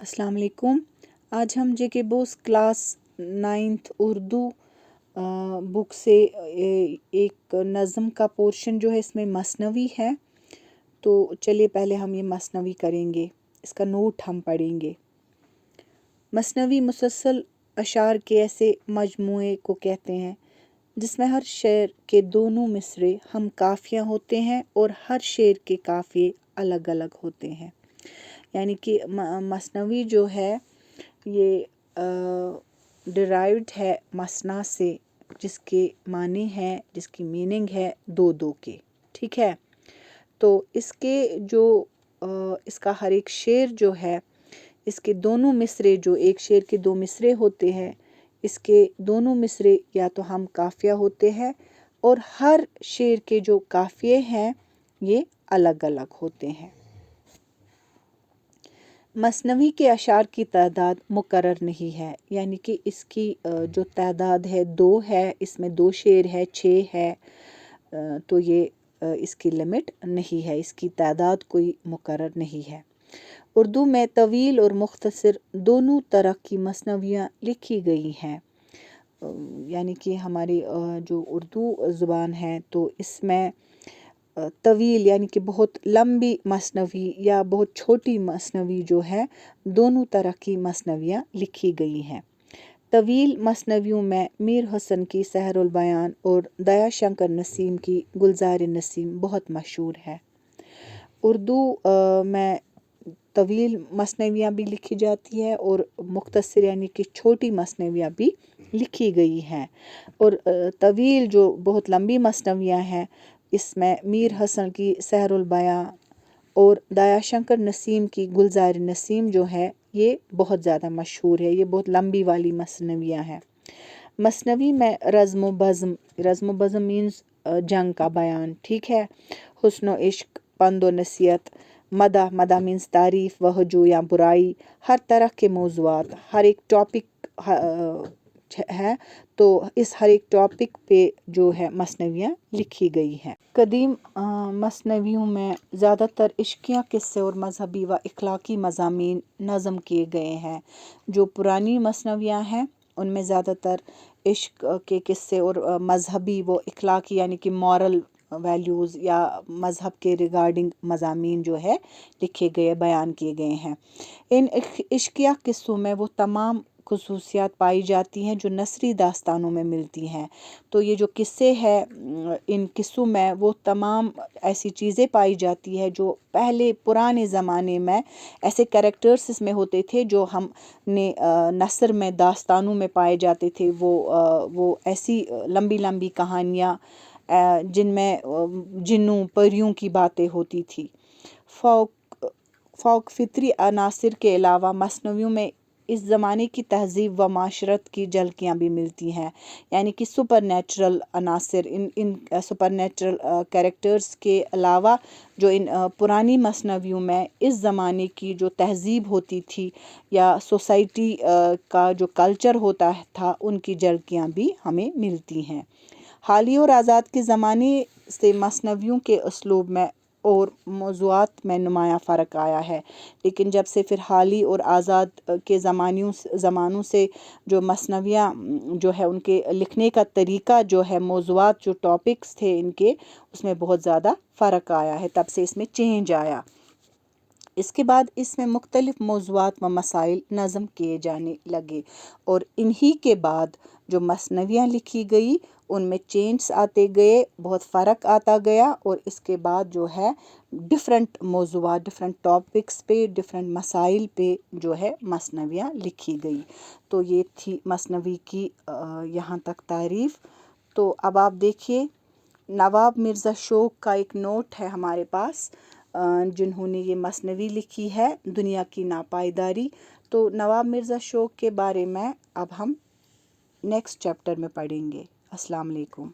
अस्सलाम वालेकुम। आज हम JK BOSE class 9th Urdu book से एक नज़म का पोर्शन जो है इसमें मसनवी है। तो चलिए पहले हम ये मसनवी करेंगे, इसका नोट हम पढ़ेंगे। मसनवी मुसलसल अशार के ऐसे मजमूए को कहते हैं जिसमें हर शेर के दोनों मिसरे हम काफ़ियाँ होते हैं और हर शेर के काफ़िए अलग अलग होते हैं। यानी कि मसनवी जो है ये डिराइव्ड है मसना से, जिसके माने हैं, जिसकी मीनिंग है दो दो के। ठीक है, तो इसके जो इसका हर एक शेर जो है, इसके दोनों मिसरे, जो एक शेर के दो मिसरे होते हैं, इसके दोनों मिसरे या तो हम काफ़िया होते हैं और हर शेर के जो काफ़िए हैं ये अलग अलग होते हैं। मसनवी के अशार की तादाद मुकर्रर नहीं है, यानी कि इसकी जो तादाद है 2 है, इसमें 2 शेर है, 6 है, तो ये इसकी लिमिट नहीं है, इसकी तादाद कोई मुकर्रर नहीं है। उर्दू में तवील और मुख्तसर दोनों तरह की मसनवियाँ लिखी गई हैं। यानी कि हमारी जो उर्दू ज़ुबान है तो इसमें तवील यानी कि बहुत लंबी मसनवी या बहुत छोटी मसनवी जो है, दोनों तरह की मसनवियाँ लिखी गई हैं। तवील मसनवियों में मीर हसन की सहरुल बयान और दया शंकर नसीम की गुलजार नसीम बहुत मशहूर है। उर्दू में तवील मसनवियाँ भी लिखी जाती है और मुख्तसर यानी कि छोटी मसनवियाँ भी लिखी गई हैं। और तवील जो बहुत लंबी मसनवियाँ हैं, इसमें मीर हसन की सहरुल बयां और दया शंकर नसीम की गुलजार नसीम जो है ये बहुत ज़्यादा मशहूर है, ये बहुत लंबी वाली मसनवियाँ हैं। मसनवी में रज़्म व बज़्म मीन्स जंग का बयान, ठीक है। हुस्न इश्क, पंद व नसीहत, मदा मीन्स तारीफ़ व हजू या बुराई, हर तरह के मौज़ूआत, हर एक टॉपिक है, तो इस हर एक टॉपिक पे जो है मसनवियाँ लिखी गई हैं। कदीम मसनवियों में ज़्यादातर इश्किया किस्से और मजहबी व इखलाकी मज़ामीन नज़म किए गए हैं। जो पुरानी मसनवियाँ हैं उनमें ज़्यादातर इश्क के किस्से और मजहबी व इखलाकी यानी कि मॉरल वैल्यूज़ या मज़हब के रिगार्डिंग मज़ामीन जो है लिखे गए, बयान किए गए हैं। इन इश्किया किस्सों में वो तमाम खुसूसियात पाई जाती हैं जो नसरी दास्तानों में मिलती हैं। तो ये जो किस्से हैं, इन किस्सों में वो तमाम ऐसी चीज़ें पाई जाती है जो पहले पुराने ज़माने में ऐसे कैरेक्टर्स इसमें होते थे जो हमने नसर में, दास्तानों में पाए जाते थे। वो ऐसी लंबी लंबी कहानियाँ जिनमें जिन्नों परियों की बातें होती थी। फ़ौक फितरी अनासिर के अलावा मसनवियों में इस ज़माने की तहज़ीब व माशरत की झलकियाँ भी मिलती हैं। यानी कि सुपर नेचुरल अनासिर, इन सुपर नेचुरल कैरेक्टर्स के अलावा जो इन पुरानी मसनवियों में इस ज़माने की जो तहज़ीब होती थी या सोसाइटी का जो कल्चर होता था, उनकी झलकियाँ भी हमें मिलती हैं। हाली और आज़ाद के ज़माने से मसनवियों के उसलूब में और मौज़ूआत में नुमाया फ़र्क आया है, लेकिन जब से फिर हाली और आज़ाद के ज़मानों से जो मसनवियाँ जो है उनके लिखने का तरीका जो है, मौज़ूआत जो टॉपिक्स थे इनके, उसमें बहुत ज़्यादा फ़र्क आया है, तब से इसमें चेंज आया। इसके बाद इसमें मुख्तलिफ़ मौज़ूआत व मसाइल नज़म किए जाने लगे और इन्हीं के बाद जो मसनवियाँ लिखी गई उनमें चेंज आते गए, बहुत फ़र्क आता गया और इसके बाद जो है डिफरेंट मौज़ूआत, डिफरेंट टॉपिक्स पे, डिफरेंट मसाइल पे जो है मसनवियाँ लिखी गई। तो ये थी मसनवी की यहाँ तक तारीफ़। तो अब आप देखिए, नवाब मिर्ज़ा शौक़ का एक नोट है हमारे पास, जिन्होंने ये मसनवी लिखी है, दुनिया की नापायदारी। तो नवाब मिर्ज़ा शौक़ के बारे में अब हम नेक्स्ट चैप्टर में पढ़ेंगे। अस्सलाम वालेकुम।